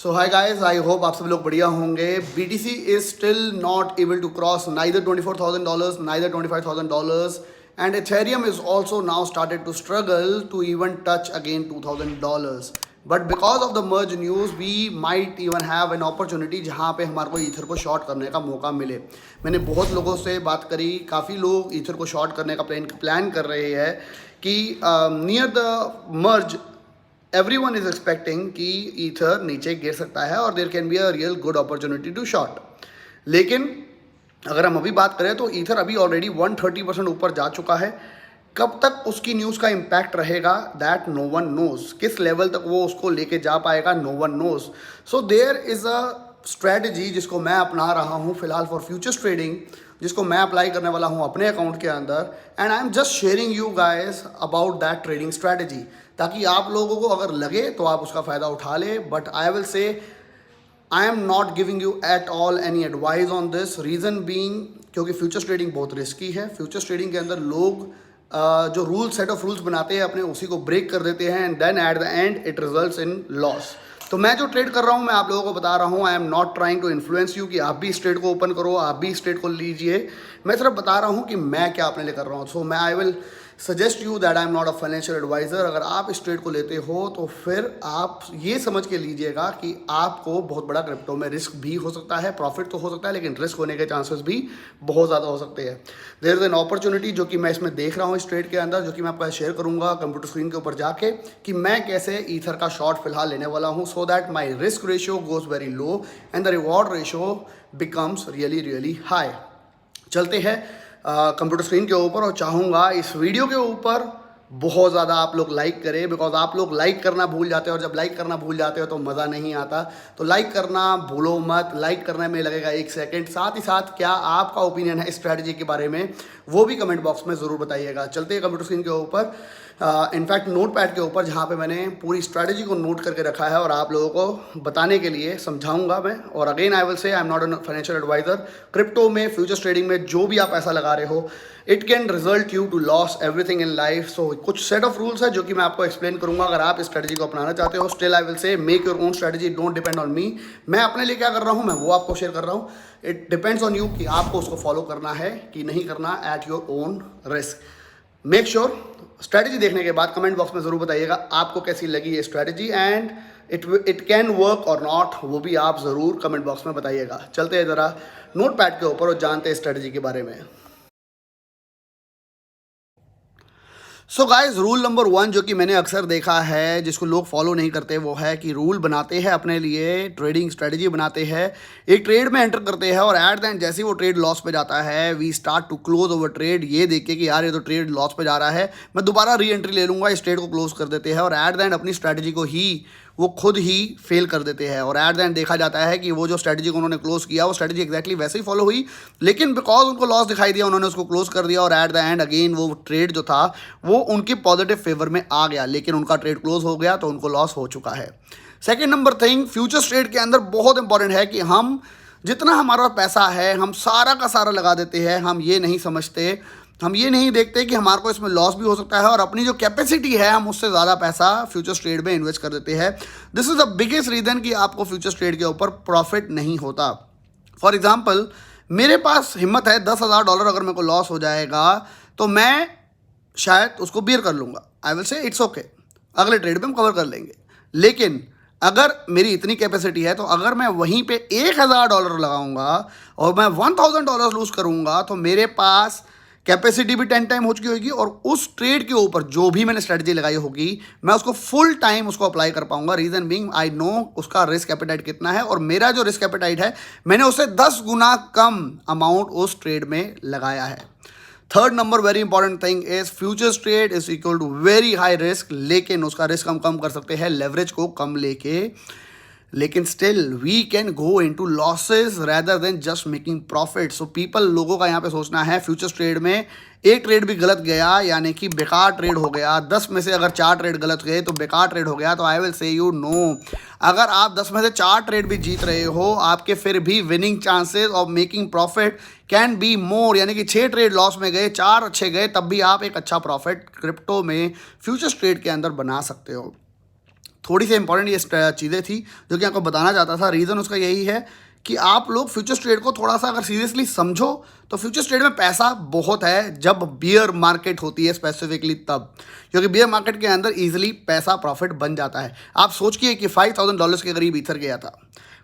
So hi guys, I hope आप सब लोग बढ़िया होंगे। BTC is still not able to cross neither $24,000 neither $25,000 and Ethereum is also now started to struggle to even touch again $2,000. But because of the merge news, we might even have an opportunity जहाँ पे हमारे को ether को short करने का मौका मिले। मैंने बहुत लोगों से बात करी, काफ़ी लोग ईथर को शॉर्ट करने का प्लान कर रहे हैं कि near the merge everyone is expecting कि ईथर नीचे गिर सकता है और there can be a real good opportunity to short. लेकिन अगर हम अभी बात करें तो ईथर अभी ऑलरेडी 130% ऊपर जा चुका है। कब तक उसकी न्यूज़ का इम्पैक्ट रहेगा, दैट नो वन नोज। किस लेवल तक वो उसको लेके जा पाएगा, no one knows. So there is a strategy जिसको मैं अपना रहा हूँ फिलहाल फॉर फ्यूचर्स ट्रेडिंग, जिसको मैं अप्लाई करने वाला हूँ अपने अकाउंट के अंदर, and I am just sharing you guys about that trading strategy, ताकि आप लोगों को अगर लगे तो आप उसका फ़ायदा उठा ले। But I will say I am not giving you at all any advice on this, reason being क्योंकि फ्यूचर्स ट्रेडिंग बहुत रिस्की है। फ्यूचर्स ट्रेडिंग के अंदर लोग जो रूल्स, सेट ऑफ रूल्स बनाते हैं अपने, उसी को ब्रेक कर देते हैं and then at the end it results in loss. तो मैं जो ट्रेड कर रहा हूँ मैं आप लोगों को बता रहा हूँ, I am not trying to influence you कि आप भी इस ट्रेड को ओपन करो, आप भी इस ट्रेड को लीजिए। मैं सिर्फ बता रहा हूँ कि मैं क्या अपने लिए कर रहा हूँ। सो मैं I will suggest you that I am not a financial advisor. अगर आप इस ट्रेड को लेते हो तो फिर आप ये समझ के लीजिएगा कि आपको बहुत बड़ा क्रिप्टो में रिस्क भी हो सकता है, प्रॉफिट तो हो सकता है लेकिन रिस्क होने के चांसेस भी बहुत ज़्यादा हो सकते हैं। देयर इज़ एन अपॉर्चुनिटी जो कि मैं इसमें देख रहा हूँ इस ट्रेड के अंदर, जो कि मैं आपको शेयर करूँगा कंप्यूटर स्क्रीन के ऊपर जाके कि मैं कैसे ईथर का शॉर्ट फिलहाल लेने वाला हूँ, so that my risk ratio goes very low and the reward ratio becomes really really high. चलते हैं कंप्यूटर स्क्रीन के ऊपर और चाहूँगा इस वीडियो के ऊपर बहुत ज़्यादा आप लोग लाइक करें, बिकॉज आप लोग लाइक करना भूल जाते हो और जब लाइक करना भूल जाते हो तो मज़ा नहीं आता। तो लाइक करना भूलो मत, लाइक करने में लगेगा 1 सेकंड। साथ ही साथ क्या आपका ओपिनियन है इस स्ट्रैटेजी के बारे में वो भी कमेंट बॉक्स में ज़रूर बताइएगा। चलते हैं कंप्यूटर स्क्रीन के ऊपर, इनफैक्ट नोट पैड के ऊपर, जहाँ पे मैंने पूरी स्ट्रैटेजी को नोट करके रखा है और आप लोगों को बताने के लिए समझाऊंगा मैं। और again I will say I am not a financial advisor. Crypto में, फ्यूचर्स ट्रेडिंग में जो भी आप पैसा लगा रहे हो, it can result you to loss everything in life. So कुछ सेट ऑफ रूल्स है जो कि मैं आपको एक्सप्लेन करूंगा। अगर आप इस स्ट्रैटेजी को अपनाना चाहते हो, स्टिल आई विल से make your own strategy, don't depend on me. मैं अपने लिए क्या कर रहा हूँ मैं वो आपको शेयर कर रहा हूँ। इट डिपेंड्स ऑन यू कि आपको उसको फॉलो करना है कि नहीं करना, at your own risk. Make sure strategy देखने के बाद कमेंट बॉक्स में ज़रूर बताइएगा आपको कैसी लगी ये strategy, and it can work और नॉट, वो भी आप ज़रूर कमेंट बॉक्स में बताइएगा। चलते हैं ज़रा नोट पैड के ऊपर और जानते हैं स्ट्रैटेजी के बारे में। सो गाइज, रूल नंबर 1 जो कि मैंने अक्सर देखा है जिसको लोग फॉलो नहीं करते, वो है कि रूल बनाते हैं अपने लिए, ट्रेडिंग स्ट्रेटजी बनाते हैं, एक ट्रेड में एंटर करते हैं और एट द एंड जैसे ही वो ट्रेड लॉस पे जाता है, we start to close over trade, ये देख के कि यार ये तो ट्रेड लॉस पे जा रहा है, मैं दोबारा री एंट्री ले लूँगा, इस ट्रेड को क्लोज कर देते हैं और एट द एंड अपनी स्ट्रैटेजी को ही वो खुद ही फेल कर देते हैं। और एट द एंड देखा जाता है कि वो जो स्ट्रैटेजी को उन्होंने क्लोज किया वो स्ट्रैटेजी एक्जैक्टली वैसे ही फॉलो हुई, लेकिन बिकॉज उनको लॉस दिखाई दिया उन्होंने उसको क्लोज कर दिया और एट द एंड अगेन वो ट्रेड जो था वो उनके पॉजिटिव फेवर में आ गया, लेकिन उनका ट्रेड क्लोज हो गया तो उनको लॉस हो चुका है। Second number thing, futures trade के अंदर बहुत इंपॉर्टेंट है कि हम जितना हमारा पैसा है हम सारा का सारा लगा देते हैं। हम ये नहीं समझते, हम ये नहीं देखते कि हमारे को इसमें लॉस भी हो सकता है और अपनी जो कैपेसिटी है हम उससे ज़्यादा पैसा फ्यूचर्स ट्रेड में इन्वेस्ट कर देते हैं। This is the biggest reason कि आपको फ्यूचर्स ट्रेड के ऊपर प्रॉफिट नहीं होता। फॉर एग्जांपल, मेरे पास हिम्मत है $10,000 अगर मेरे को लॉस हो जाएगा तो मैं शायद उसको बियर कर लूँगा, आई विल से इट्स ओके, अगले ट्रेड में हम कवर कर लेंगे। लेकिन अगर मेरी इतनी कैपेसिटी है तो अगर मैं वहीं पे $1,000 लगाऊंगा और मैं $1,000 लूज़ करूँगा तो मेरे पास कैपेसिटी भी 10 टाइम हो चुकी होगी और उस ट्रेड के ऊपर जो भी मैंने स्ट्रेटजी लगाई होगी मैं उसको फुल टाइम उसको अप्लाई कर पाऊंगा। रीज़न बीइंग आई नो उसका रिस्क एपेटाइट कितना है और मेरा जो रिस्क एपेटाइट है मैंने उससे 10 गुना कम अमाउंट उस ट्रेड में लगाया है। Third number very important thing is futures trade is equal to very high risk, लेकिन उसका रिस्क हम कम कर सकते हैं लेवरेज को कम लेके, लेकिन still we can go into losses rather than just making profit. So people, लोगों का यहाँ पे सोचना है फ्यूचर्स ट्रेड में एक ट्रेड भी गलत गया यानी कि बेकार ट्रेड हो गया, 10 में से अगर 4 ट्रेड गलत गए तो बेकार ट्रेड हो गया। तो आई विल से यू नो, अगर आप 10 में से 4 ट्रेड भी जीत रहे हो आपके फिर भी winning chances of making profit can be more, यानी कि 6 ट्रेड लॉस में गए 4 अच्छे गए तब भी आप एक अच्छा प्रॉफिट क्रिप्टो में फ्यूचर्स ट्रेड के अंदर बना सकते हो। थोड़ी सी इंपॉर्टेंट ये चीज़ें थी जो कि आपको बताना चाहता था। रीज़न उसका यही है कि आप लोग फ्यूचर्स ट्रेड को थोड़ा सा अगर सीरियसली समझो तो फ्यूचर्स ट्रेड में पैसा बहुत है जब बियर मार्केट होती है स्पेसिफिकली तब, क्योंकि बियर मार्केट के अंदर ईजिली पैसा प्रॉफिट बन जाता है। आप सोचिए कि $5,000 के करीब ईथर गया था,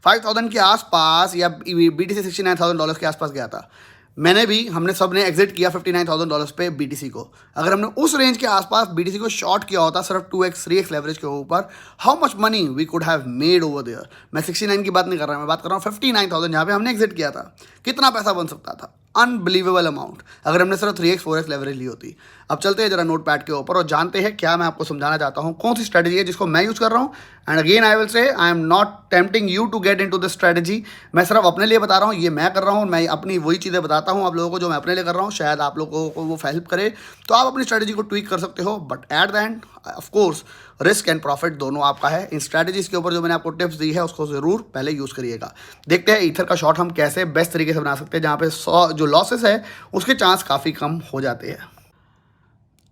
5,000 के आसपास, या BTC $69,000 के आसपास गया था। हमने सब ने एग्जिट किया $59,000 पे BTC को। अगर हमने उस रेंज के आसपास BTC को शॉर्ट किया होता सिर्फ 2x 3x लेवरेज के ऊपर, how much money we could have made over there. मैं 69 की बात नहीं कर रहा, मैं बात कर रहा हूँ 59,000 जहाँ पे हमने एग्जिट किया था। कितना पैसा बन सकता था, अनबिलीवेबल अमाउंट, अगर हमने सिर्फ 3x 4x लेवरेज ली होती। अब चलते हैं जरा नोट पैड के ऊपर और जानते हैं क्या मैं आपको समझाना चाहता हूँ, कौन सी स्ट्रेटजी है जिसको मैं यूज़ कर रहा हूँ। And again I will say I am not tempting you to get into this strategy. मैं सिर्फ अपने लिए बता रहा हूँ, ये मैं कर रहा हूँ, मैं अपनी वही चीज़ें बताता हूँ आप लोगों को जो मैं अपने लिए कर रहा हूँ। शायद आप लोगों को वो हेल्प करे तो आप अपनी स्ट्रेटजी को ट्वीक कर सकते हो, but at the end of course risk and profit दोनों आपका है। इन स्ट्रैटेजीज के ऊपर जो मैंने आपको टिप्स दी है उसको ज़रूर पहले यूज़ करिएगा। देखते हैं ईथर का शॉट हम कैसे बेस्ट तरीके से बना सकते हैं जहाँ पे जो लॉसेस है उसके चांस काफ़ी कम हो जाते हैं।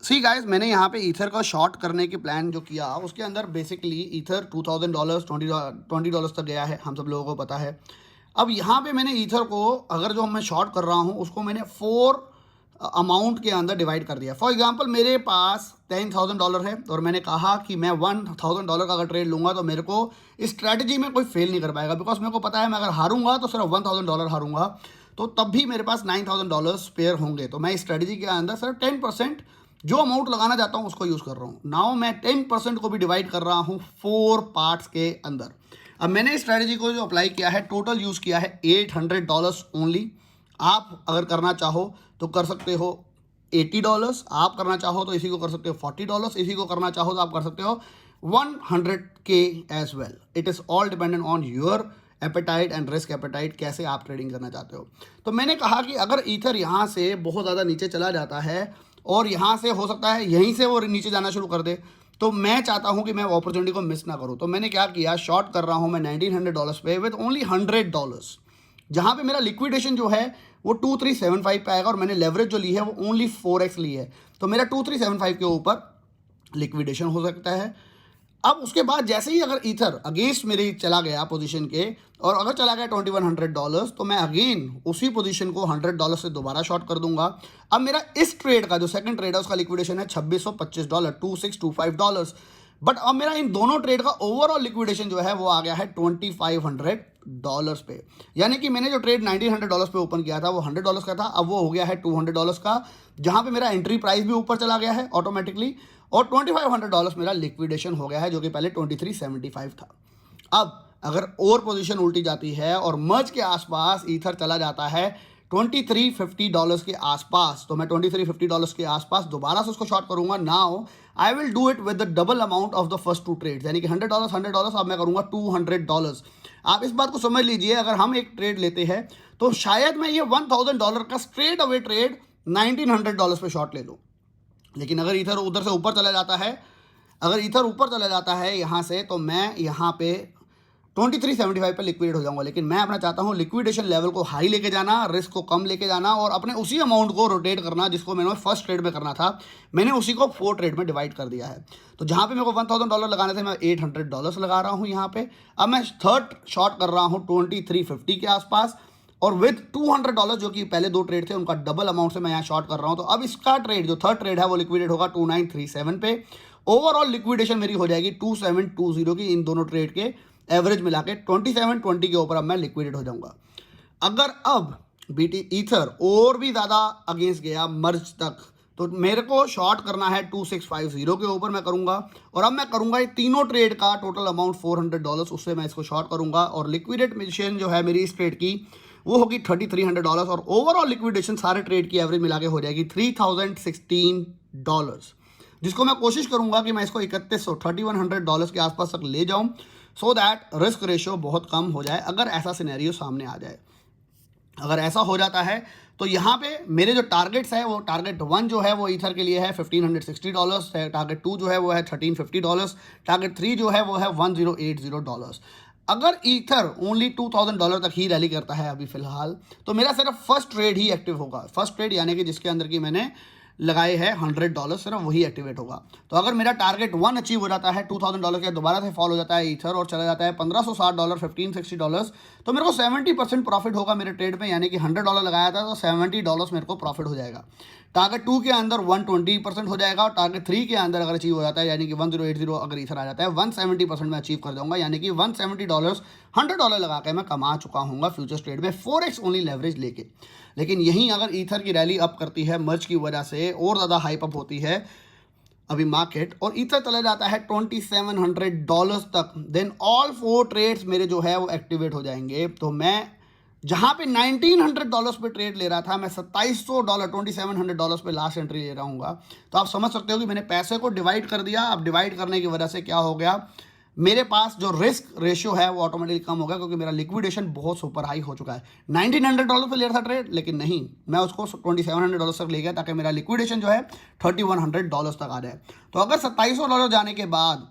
सी गाइस, मैंने यहाँ पे ईथर का शॉर्ट करने के प्लान जो किया उसके अंदर बेसिकली ईथर $2,000 $20 तक गया है, हम सब लोगों को पता है। अब यहाँ पे मैंने ईथर को, अगर जो मैं शॉर्ट कर रहा हूँ उसको मैंने 4 अमाउंट के अंदर डिवाइड कर दिया। फॉर एग्जांपल मेरे पास $10,000 है और मैंने कहा कि मैं $1,000 का अगर ट्रेड लूँगा तो मेरे को इस स्ट्रैटेजी में कोई फेल नहीं कर पाएगा, बिकॉज मेरे को पता है मैं अगर हारूंगा तो सिर्फ $1,000 हारूंगा, तो तब भी मेरे पास $9,000 स्पेयर होंगे। तो मैं इस स्ट्रैटेजी के अंदर सिर्फ 10% जो अमाउंट लगाना चाहता हूँ उसको यूज़ कर रहा हूँ। नाउ मैं 10% को भी डिवाइड कर रहा हूँ 4 पार्ट्स के अंदर। अब मैंने इस स्ट्रैटेजी को जो अप्लाई किया है, टोटल यूज़ किया है $800 ओनली। आप अगर करना चाहो तो कर सकते हो $80, आप करना चाहो तो इसी को कर सकते हो $40, इसी को करना चाहो तो आप कर सकते हो 100K as well. It is all dependent on your appetite and risk appetite, कैसे आप ट्रेडिंग करना चाहते हो। तो मैंने कहा कि अगर ईथर यहाँ से बहुत ज़्यादा नीचे चला जाता है और यहाँ से हो सकता है यहीं से वो नीचे जाना शुरू कर दे, तो मैं चाहता हूँ कि मैं वो अपॉर्चुनिटी को मिस ना करूँ। तो मैंने क्या किया, शॉर्ट कर रहा हूँ मैं $1,900 पे विद ओनली $100, जहाँ पे मेरा लिक्विडेशन जो है वो 2375 पे आएगा और मैंने लेवरेज जो ली है वो ओनली 4x ली है, तो मेरा 2375 के ऊपर लिक्विडेशन हो सकता है। अब उसके बाद जैसे ही अगर ईथर अगेंस्ट मेरे चला गया पोजीशन के, और अगर चला गया $2,100, तो मैं अगेन उसी पोजीशन को $100 से दोबारा शॉर्ट कर दूंगा। अब मेरा इस ट्रेड का जो सेकंड ट्रेड है उसका लिक्विडेशन है $2,625, $2,625। बट अब मेरा इन दोनों ट्रेड का ओवरऑल लिक्विडेशन जो है वो आ गया है $2,500 पे। यानी कि मैंने जो ट्रेड $1,900 पे ओपन किया था वो $100 का था, अब वो हो गया है $200 का, जहाँ पे मेरा एंट्री प्राइस भी ऊपर चला गया है ऑटोमेटिकली, और $2,500 मेरा लिक्विडेशन हो गया है जो कि पहले 2375 था। अब अगर और पोजीशन उल्टी जाती है और मर्ज के आसपास ईथर चला जाता है $2,350 के आसपास, तो मैं $2,350 के आसपास दोबारा से उसको शॉर्ट करूंगा। Now I will do it with the double amount of the first 2 trades, यानी कि $100 अब मैं करूंगा $200। आप इस बात को समझ लीजिए, अगर हम एक ट्रेड लेते हैं तो शायद मैं ये $1,000 का स्ट्रेट अवे ट्रेड $1,900 पे शॉर्ट ले लूँ, लेकिन अगर ईथर उधर से ऊपर चला जाता है, अगर ईथर ऊपर चला जाता है यहाँ से, तो मैं यहाँ पे 2375 पे लिक्विडेट हो जाऊंगा। लेकिन मैं अपना चाहता हूँ लिक्विडेशन लेवल को हाई लेके जाना, रिस्क को कम लेके जाना, और अपने उसी अमाउंट को रोटेट करना जिसको मैंने फर्स्ट ट्रेड में करना था, मैंने उसी को 4 ट्रेड में डिवाइड कर दिया है। तो जहाँ पे मेरे को $1,000 लगाने थे मैं $800 लगा रहा हूँ यहाँ पे। अब मैं थर्ड शॉर्ट कर रहा हूँ 2350 के आसपास, और विद $200 जो कि पहले 2 ट्रेड थे उनका डबल अमाउंट से मैं यहाँ शॉर्ट कर रहा हूँ। तो अब इसका ट्रेड जो थर्ड ट्रेड है वो लिक्विडेट होगा 2937 पे। ओवरऑल लिक्विडेशन मेरी हो जाएगी 2720 की, इन दोनों ट्रेड के एवरेज मिला के 2720 के ऊपर अब मैं लिक्विडेट हो जाऊंगा। अगर अब ईथर और भी ज़्यादा अगेंस्ट गया मर्ज तक, तो मेरे को शॉर्ट करना है 2650 के ऊपर मैं करूंगा, और अब मैं करूंगा ये तीनों ट्रेड का टोटल अमाउंट $400, उससे मैं इसको शॉर्ट करूंगा, और लिक्विडेशन जो है मेरी इस ट्रेड की वो होगी $3,300, और ओवरऑल लिक्विडेशन सारे ट्रेड की एवरेज मिला के हो जाएगी $3,016, जिसको मैं कोशिश करूंगा कि मैं इसको $3,100 के आसपास तक ले जाऊं, सो दैट रिस्क रेशियो बहुत कम हो जाए अगर ऐसा सिनेरियो सामने आ जाए। अगर ऐसा हो जाता है तो यहाँ पे मेरे जो टारगेट्स है, वो टारगेट 1 जो है वो ईथर के लिए है $1,560, टारगेट 2 जो है वो है $1,350, टारगेट 3 जो है वो है $1,080। अगर ईथर ओनली $2,000 तक ही रैली करता है अभी फिलहाल, तो मेरा सिर्फ फर्स्ट ट्रेड ही एक्टिव होगा। फर्स्ट ट्रेड यानी कि जिसके अंदर की मैंने लगाए हैं $100, सिर्फ वही एक्टिवेट होगा। तो अगर मेरा टारगेट 1 अचीव हो जाता है $2000 के, दोबारा से फॉल हो जाता है ईथर और चला जाता है $1560, $1560, तो मेरे को 70% प्रॉफिट होगा मेरे ट्रेड में, यानी कि $100 लगाया था तो $70 मेरे को प्रॉफिट हो जाएगा। टारगेट 2 के अंदर 120% हो जाएगा और टारगेट 3 के अंदर अगर अचीव हो जाता है, यानी कि 1080 अगर ईथर आ जाता है, 170% में अचीव कर जाऊंगा, यानी कि $170 $100 लगा के मैं कमा चुका हूँ फ्यूचर्स ट्रेड में 4x ओनली लेवरेज लेके। लेकिन यहीं अगर ईथर की रैली अप करती है मर्ज की वजह से और ज़्यादा हाइप अप होती है अभी मार्केट और ईथर चला जाता है $2700 तक, देन ऑल 4 ट्रेड्स मेरे जो है वो एक्टिवेट हो जाएंगे। तो मैं जहाँ पे $1900 पे ट्रेड ले रहा था, मैं $2700 $2700 पे लास्ट एंट्री ले रहा हूँ। तो आप समझ सकते हो कि मैंने पैसे को डिवाइड कर दिया। अब डिवाइड करने की वजह से क्या हो गया, मेरे पास जो रिस्क रेशियो है वो ऑटोमेटिकली कम हो गया, क्योंकि मेरा लिक्विडेशन बहुत सुपर हाई हो चुका है। $1900 पे ले रहा था ट्रेड, लेकिन नहीं, मैं उसको $2700 तक ले गया ताकि मेरा लिक्विडेशन जो है $3100 तक आ जाए। तो अगर $2700 जाने के बाद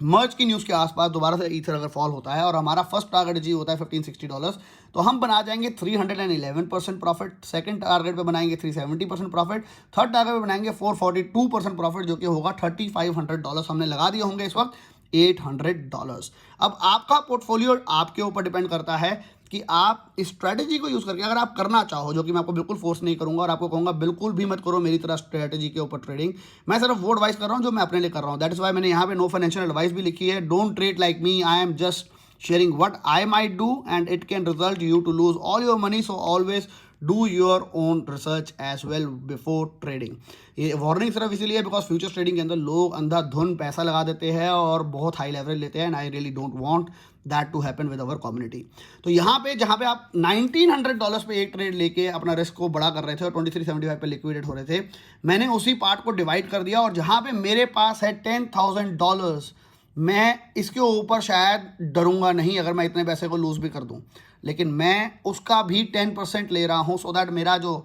मर्ज की न्यूज़ के आसपास दोबारा से ईथर अगर फॉल होता है और हमारा फर्स्ट टारगेट अचीव होता है $1560, तो हम बना जाएंगे 311% प्रॉफिट। सेकंड टारगेट पे बनाएंगे 370% प्रॉफिट। थर्ड टारगेट पे बनाएंगे 442% प्रॉफिट, जो कि होगा $3500। हमने लगा दिए होंगे इस वक्त $800। अब आपका पोर्टफोलियो आपके ऊपर डिपेंड करता है कि आप इस स्ट्रैटेजी को यूज़ करके अगर आप करना चाहो, जो कि मैं आपको बिल्कुल फोर्स नहीं करूंगा और आपको कहूंगा बिल्कुल भी मत करो मेरी तरह स्ट्रैटेजी के ऊपर ट्रेडिंग। मैं सिर्फ वो एडवाइस कर रहा हूँ जो मैं अपने लिए कर रहा हूँ। दैट इज वाई मैंने यहाँ पे नो फाइनेंशियल एडवाइस भी लिखी है। Don't trade like me, I am just sharing what I might do and it can result you to lose all your money, so always do your own research as well before trading। ये warning सिर्फ इसीलिए because futures trading के अंदर लोग अंधाधुन पैसा लगा देते हैं और बहुत हाई लेवरेज लेते हैं, and I really don't want that to happen with our community. तो यहाँ पे जहाँ पे आप $1900 पे एक ट्रेड लेके अपना रिस्क को बड़ा कर रहे थे और 2375 पे लिक्विडेट हो रहे थे, मैंने उसी पार्ट को डिवाइड कर दिया और जहाँ पे मेरे पास है $10,000, मैं इसके ऊपर शायद डरूंगा नहीं अगर मैं इतने पैसे को लूज़ भी कर दूं, लेकिन मैं उसका भी 10% ले रहा हूं, सो दैट मेरा जो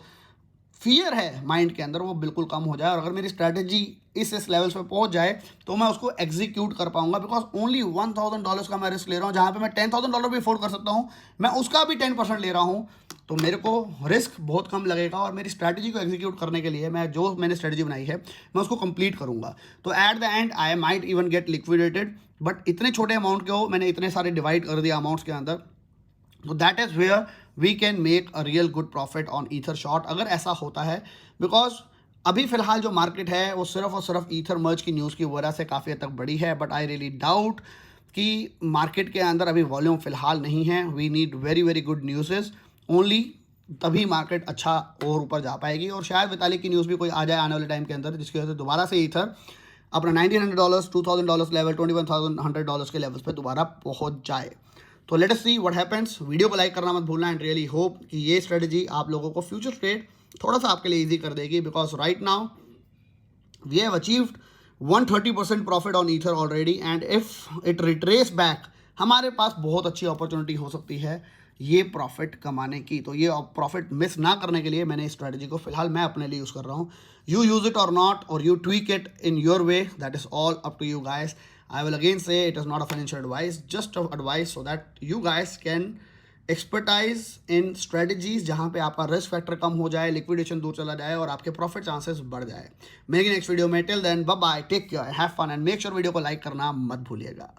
फियर है माइंड के अंदर वो बिल्कुल कम हो जाए और अगर मेरी स्ट्रैटेजी इस लेवल्स पे पहुंच जाए तो मैं उसको एग्जीक्यूट कर पाऊंगा। बिकॉज ओनली $1000 का मैं रिस्क ले रहा हूँ, जहाँ पे मैं $10,000 भी अफोर्ड कर सकता हूँ, मैं उसका भी 10% ले रहा हूँ। तो मेरे को रिस्क बहुत कम लगेगा और मेरी स्ट्रैटेजी को एग्जीक्यूट करने के लिए मैंने स्ट्रैटेजी बनाई है मैं उसको कंप्लीट करूँगा। तो eight the and I might even get liquidated, but इतने छोटे अमाउंट के हो मैंने इतने सारे डिवाइड कर दिया अमाउंट्स के अंदर। तो that is where we can make a real good profit on ether short, अगर ऐसा होता है। बिकॉज अभी फिलहाल जो मार्केट है वो सिर्फ और सिर्फ ईथर मर्ज की न्यूज़ की वजह से काफ़ी हद तक बड़ी है, बट आई रियली डाउट कि मार्केट के अंदर अभी वॉल्यूम फिलहाल नहीं है। We need very very good news only, तभी मार्केट अच्छा और ऊपर जा पाएगी। और शायद वितालिक की न्यूज़ भी कोई आ जाए आने वाले टाइम के अंदर, जिसकी वजह से दोबारा से ईथर अपना $1900 $2000 लेवल $21,100 के लेवल्स पे दोबारा पहुंच जाए। तो let us see what happens. Video को लाइक करना मत भूलना एंड रियली होप कि ये स्ट्रेटजी आप लोगों को फ्यूचर ट्रेड थोड़ा सा आपके लिए इजी कर देगी। Because right now we have achieved 130% profit on ether already, and if it retrace back हमारे पास बहुत अच्छी अपॉर्चुनिटी हो सकती है ये प्रॉफिट कमाने की। तो ये प्रॉफिट मिस ना करने के लिए मैंने इस स्ट्रैटेजी को फिलहाल मैं अपने लिए यूज़ कर रहा हूँ। यू यूज़ इट और नॉट, और you tweak it in your way, that is all up to you guys. I will again say it is not a financial advice, just an advice so that you guys can expertise in strategies जहाँ पे आपका risk factor कम हो जाए, liquidation दूर चला जाए और आपके प्रॉफिट चांसेस बढ़ जाए। मिलेंगे नेक्स्ट वीडियो में, till then bye bye, take care, have fun and make sure video को लाइक करना मत भूलिएगा।